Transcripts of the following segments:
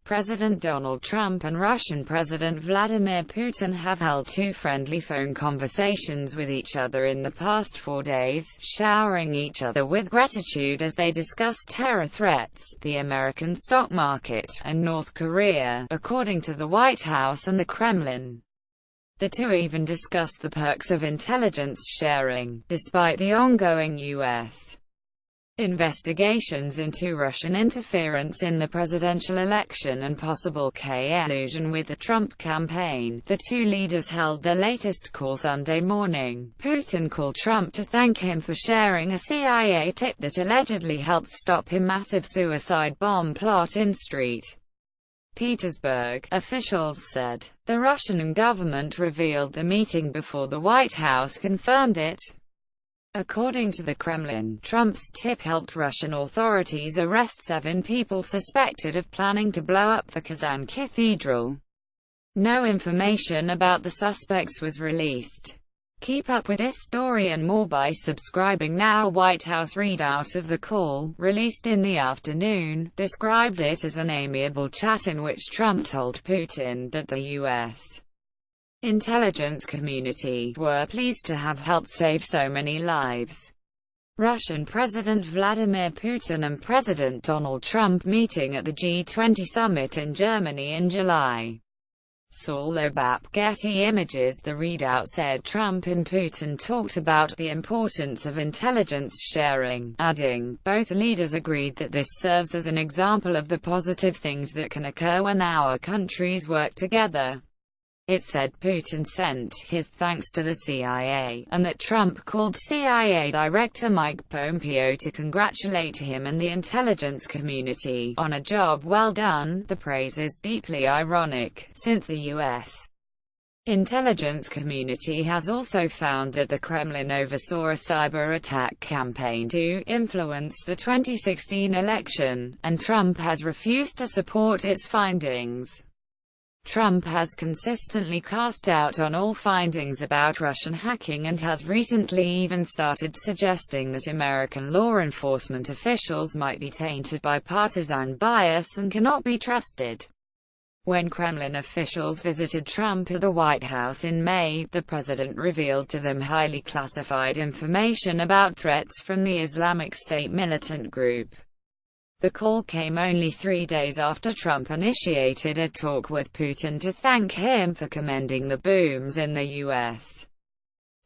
President Donald Trump and Russian President Vladimir Putin have held two friendly phone conversations with each other in the past 4 days, showering each other with gratitude as they discuss terror threats, the American stock market, and North Korea, according to the White House and the Kremlin. The two even discussed the perks of intelligence sharing, despite the ongoing U.S. investigations into Russian interference in the presidential election and possible collusion with the Trump campaign. The two leaders held their latest call Sunday morning. Putin called Trump to thank him for sharing a CIA tip that allegedly helped stop a massive suicide bomb plot in St. Petersburg, officials said. The Russian government revealed the meeting before the White House confirmed it. According to the Kremlin, Trump's tip helped Russian authorities arrest 7 people suspected of planning to blow up the Kazan cathedral. No information about the suspects was released. Keep up with this story and more by subscribing now. White House readout of the call, released in the afternoon, described it as an amiable chat in which Trump told Putin that the U.S. intelligence community were pleased to have helped save so many lives. Russian President Vladimir Putin and President Donald Trump meeting at the G20 summit in Germany in July. Solobap Getty Images. The readout said Trump and Putin talked about the importance of intelligence sharing, adding, both leaders agreed that this serves as an example of the positive things that can occur when our countries work together. It said Putin sent his thanks to the CIA, and that Trump called CIA Director Mike Pompeo to congratulate him and the intelligence community on a job well done. The praise is deeply ironic, since the U.S. intelligence community has also found that the Kremlin oversaw a cyber attack campaign to influence the 2016 election, and Trump has refused to support its findings. Trump has consistently cast doubt on all findings about Russian hacking and has recently even started suggesting that American law enforcement officials might be tainted by partisan bias and cannot be trusted. When Kremlin officials visited Trump at the White House in May, the president revealed to them highly classified information about threats from the Islamic State militant group. The call came only 3 days after Trump initiated a talk with Putin to thank him for commending the booms in the U.S.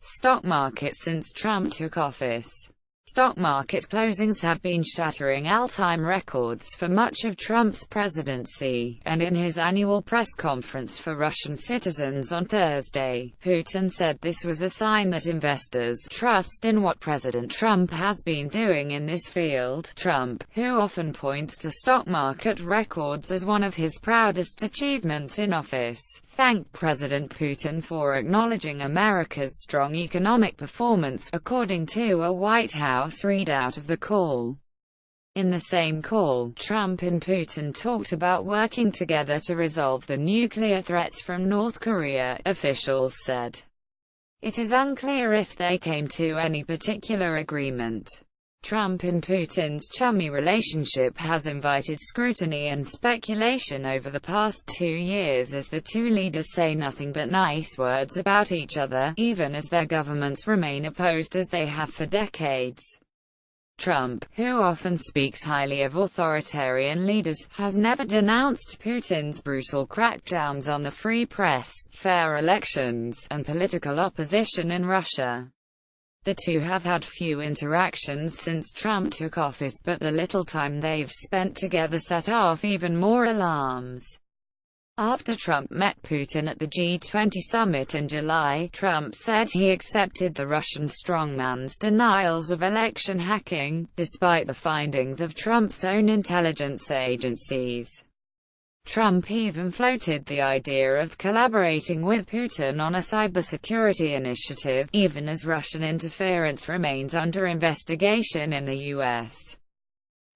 stock market since Trump took office. Stock market closings have been shattering all-time records for much of Trump's presidency, and in his annual press conference for Russian citizens on Thursday, Putin said this was a sign that investors trust in what President Trump has been doing in this field. Trump, who often points to stock market records as one of his proudest achievements in office, thanked President Putin for acknowledging America's strong economic performance, according to a White House readout of the call. In the same call, Trump and Putin talked about working together to resolve the nuclear threats from North Korea, officials said. It is unclear if they came to any particular agreement. Trump and Putin's chummy relationship has invited scrutiny and speculation over the past 2 years as the two leaders say nothing but nice words about each other, even as their governments remain opposed as they have for decades. Trump, who often speaks highly of authoritarian leaders, has never denounced Putin's brutal crackdowns on the free press, fair elections, and political opposition in Russia. The two have had few interactions since Trump took office, but the little time they've spent together set off even more alarms. After Trump met Putin at the G20 summit in July, Trump said he accepted the Russian strongman's denials of election hacking, despite the findings of Trump's own intelligence agencies. Trump even floated the idea of collaborating with Putin on a cybersecurity initiative, even as Russian interference remains under investigation in the U.S.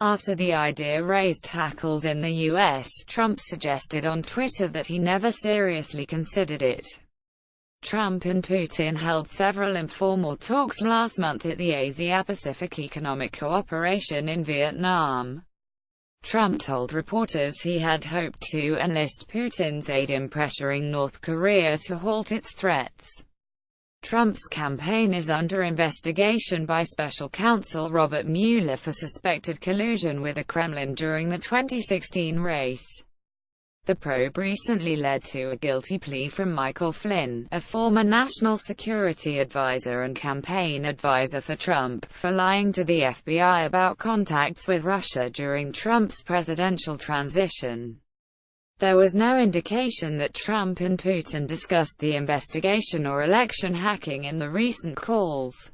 After the idea raised hackles in the U.S., Trump suggested on Twitter that he never seriously considered it. Trump and Putin held several informal talks last month at the Asia-Pacific Economic Cooperation in Vietnam. Trump told reporters he had hoped to enlist Putin's aid in pressuring North Korea to halt its threats. Trump's campaign is under investigation by special counsel Robert Mueller for suspected collusion with the Kremlin during the 2016 race. The probe recently led to a guilty plea from Michael Flynn, a former national security advisor and campaign advisor for Trump, for lying to the FBI about contacts with Russia during Trump's presidential transition. There was no indication that Trump and Putin discussed the investigation or election hacking in the recent calls.